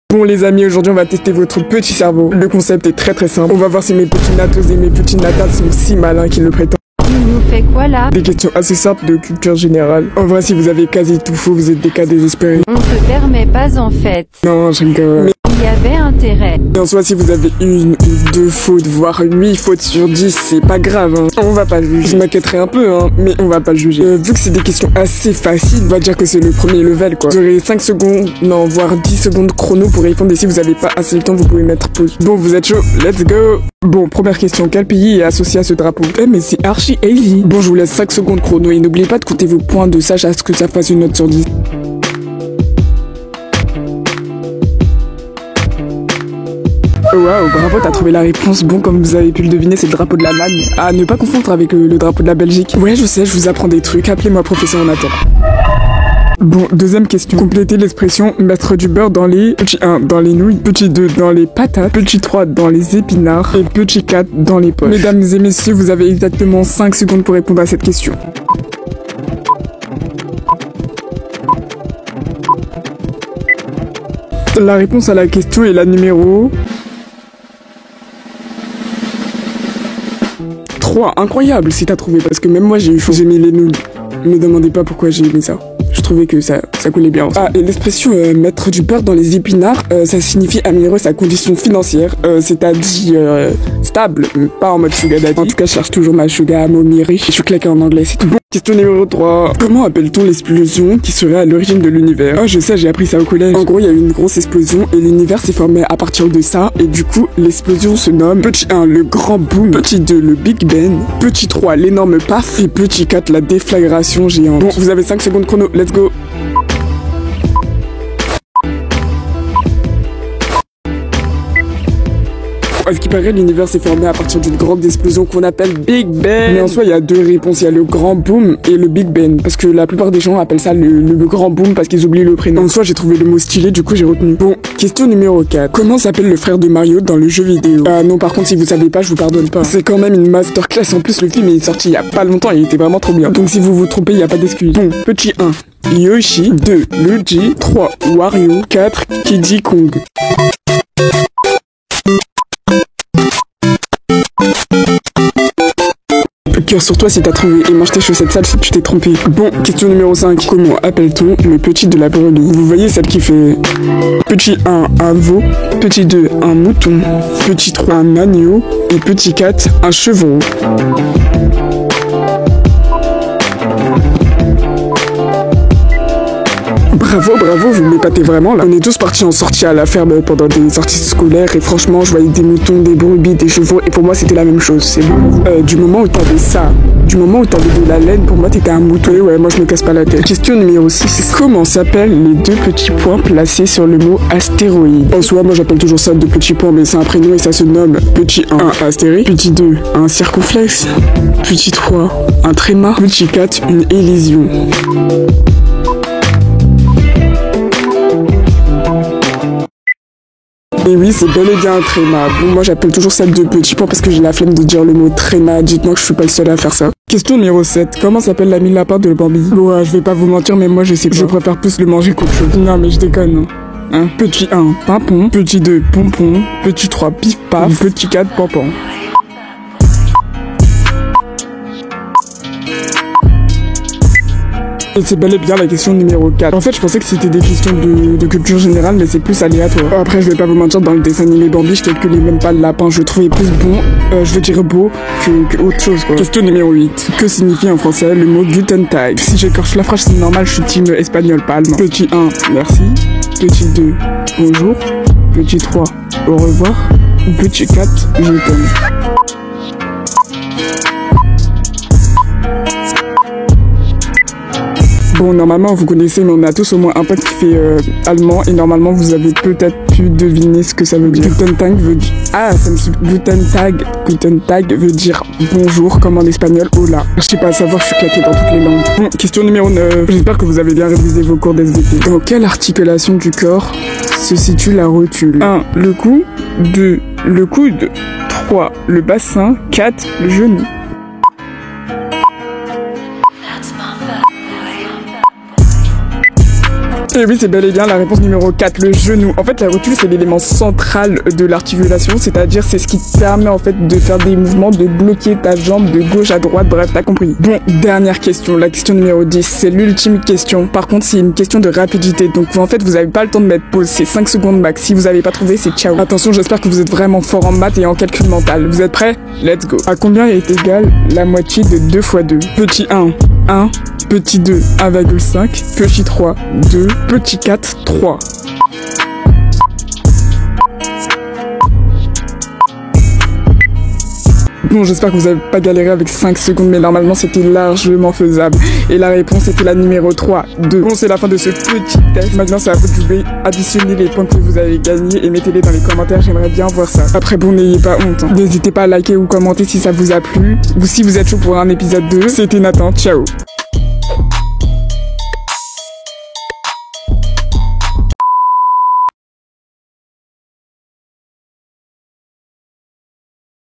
Bon les amis, aujourd'hui on va tester votre petit cerveau. Le concept est très simple. On va voir si mes petits natos et mes petits natas sont si malins qu'ils le prétendent. Il nous fait quoi là? Des questions assez simples de culture générale. En vrai, si vous avez quasi tout faux, vous êtes des cas désespérés. On te permet pas en fait. Non, je rigole. Mais Il y avait intérêt. en soi, si vous avez une ou deux fautes, voire 8 fautes sur 10, c'est pas grave, hein. On va pas le juger. Je m'inquiéterai un peu, hein, mais on va pas le juger. Vu que c'est des questions assez faciles, on va dire que c'est le premier level, quoi. Vous aurez 5 secondes, non, voire 10 secondes chrono pour répondre, et si vous avez pas assez de temps, vous pouvez mettre pause. Bon, vous êtes chaud, let's go! Bon, première question, quel pays est associé à ce drapeau? Mais c'est archi easy. Bon, je vous laisse 5 secondes chrono, et n'oubliez pas de compter vos points de sage à ce que ça fasse une note sur 10. Waouh, bravo, t'as trouvé la réponse. Bon, comme vous avez pu le deviner, c'est le drapeau de l'Allemagne. À ne pas confondre avec le drapeau de la Belgique. Ouais, je sais, je vous apprends des trucs. Appelez-moi professeur Nathan. Bon, deuxième question. Complétez l'expression mettre du beurre dans les... Petit 1, dans les nouilles. Petit 2, dans les patates. Petit 3, dans les épinards. Et petit 4, dans les poches. Mesdames et messieurs, vous avez exactement 5 secondes pour répondre à cette question. La réponse à la question est la numéro... 3, incroyable si t'as trouvé, parce que même moi j'ai eu chaud. J'ai mis les nouilles. Me demandez pas pourquoi j'ai mis ça. Je trouvais que ça coulait bien. Ah, et l'expression mettre du beurre dans les épinards, ça signifie améliorer sa condition financière, c'est-à-dire stable, pas en mode sugar daddy. En tout cas, je cherche toujours ma sugar mommy riche. Je suis claqué en anglais, c'est tout bon. Question numéro 3. Comment appelle-t-on l'explosion qui serait à l'origine de l'univers? Oh, je sais, j'ai appris ça au collège. En gros, il y a eu une grosse explosion et l'univers s'est formé à partir de ça. Et du coup, l'explosion se nomme petit 1, le grand boom. Petit 2, le Big Bang. Petit 3, l'énorme paf. Et petit 4, la déflagration géante. Bon, vous avez 5 secondes chrono, let's go. À ce qui paraît, l'univers s'est formé à partir d'une grande explosion qu'on appelle Big Bang. Mais en soi, il y a deux réponses. Il y a le grand boom et le Big Bang. Parce que la plupart des gens appellent ça le grand boom parce qu'ils oublient le prénom. En soi, j'ai trouvé le mot stylé, du coup, j'ai retenu. Bon, question numéro 4. Comment s'appelle le frère de Mario dans le jeu vidéo? Non, par contre, si vous savez pas, je vous pardonne pas. C'est quand même une masterclass. En plus, le film est sorti il y a pas longtemps et il était vraiment trop bien. Donc, si vous vous trompez, il y a pas d'excuse. Bon, petit 1. Yoshi. 2. Luigi. 3. Wario. 4. Kiddy Kong. Cœur sur toi si t'as trouvé et mange tes chaussettes sales si tu t'es trompé. Bon, question numéro 5. Comment appelle-t-on le petit de la brebis? Vous voyez celle qui fait petit 1, un veau, petit 2, un mouton, petit 3, un agneau et petit 4, un chevreau. Bravo, vous m'épatez vraiment là. On est tous partis en sortie à la ferme pendant des sorties scolaires et franchement, je voyais des moutons, des brebis, des chevaux et pour moi c'était la même chose. C'est bon. Du moment où t'avais ça, du moment où t'avais de la laine, pour moi t'étais un mouton. Et ouais, moi je me casse pas la tête. Question numéro 6. Comment s'appellent les deux petits points placés sur le mot astéroïde? En soi, moi j'appelle toujours ça deux petits points, mais c'est un prénom et ça se nomme petit 1, un astéroïde, petit 2, un circonflexe, petit 3, un tréma, petit 4, une élision. Et oui, c'est bel et bien un tréma. Bon, moi j'appelle toujours ça deux petits points parce que j'ai la flemme de dire le mot tréma. Dites-moi que je suis pas le seul à faire ça. Question numéro 7. Comment s'appelle l'ami lapin de Bambi? Bon, je vais pas vous mentir, mais moi je sais que je préfère plus le manger qu'autre chose. Non, mais je déconne. Hein. Petit 1, pimpon. Petit 2, pompon. Petit 3, pif paf. Petit 4, pampan. Et c'est bel et bien la question numéro 4. En fait, je pensais que c'était des questions de culture générale, mais c'est plus aléatoire. Après, je vais pas vous mentir, dans le dessin animé Bambi, je calculais même pas le lapin. Je le trouvais plus bon, je veux dire beau, que autre chose, quoi. Question numéro 8. Que signifie en français le mot Guten Tag? Si j'écorche la phrase, c'est normal, je suis team espagnol, pas allemand. Petit 1, merci. Petit 2, bonjour. Petit 3, au revoir. Petit 4, je t'aime. Bon, normalement, vous connaissez, mais on a tous au moins un pote qui fait allemand, et normalement, vous avez peut-être pu deviner ce que ça veut dire. Guten Tag veut dire... Ah, ça me suit. Guten Tag veut dire bonjour, comme en espagnol, hola. Je sais pas, à savoir, je suis claqué dans toutes les langues. Bon, question numéro 9. J'espère que vous avez bien révisé vos cours d'SVT. Dans quelle articulation du corps se situe la rotule? 1. Le cou. 2. Le coude. 3. Le bassin. 4. Le genou. Et oui, c'est bel et bien la réponse numéro 4, le genou. En fait, la rotule, c'est l'élément central de l'articulation, c'est-à-dire c'est ce qui te permet en fait de faire des mouvements, de bloquer ta jambe de gauche à droite, bref, t'as compris. Bon, dernière question, la question numéro 10, c'est l'ultime question. Par contre, c'est une question de rapidité, donc en fait, vous avez pas le temps de mettre pause, c'est 5 secondes max. Si vous avez pas trouvé, c'est ciao. Attention, j'espère que vous êtes vraiment fort en maths et en calcul mental. Vous êtes prêts? Let's go. À combien est égal la moitié de 2 fois 2? Petit 1, 1. Petit 2, 1,5. Petit 3, 2. Petit 4, 3. Bon, j'espère que vous n'avez pas galéré avec 5 secondes, mais normalement c'était largement faisable. Et la réponse était la numéro 3, 2. Bon, c'est la fin de ce petit test. Maintenant, c'est à vous de jouer. Additionnez les points que vous avez gagnés et mettez-les dans les commentaires. J'aimerais bien voir ça. Après, bon, n'ayez pas honte. Hein. N'hésitez pas à liker ou commenter si ça vous a plu. Ou si vous êtes chaud pour un épisode 2. C'était Nathan. Ciao.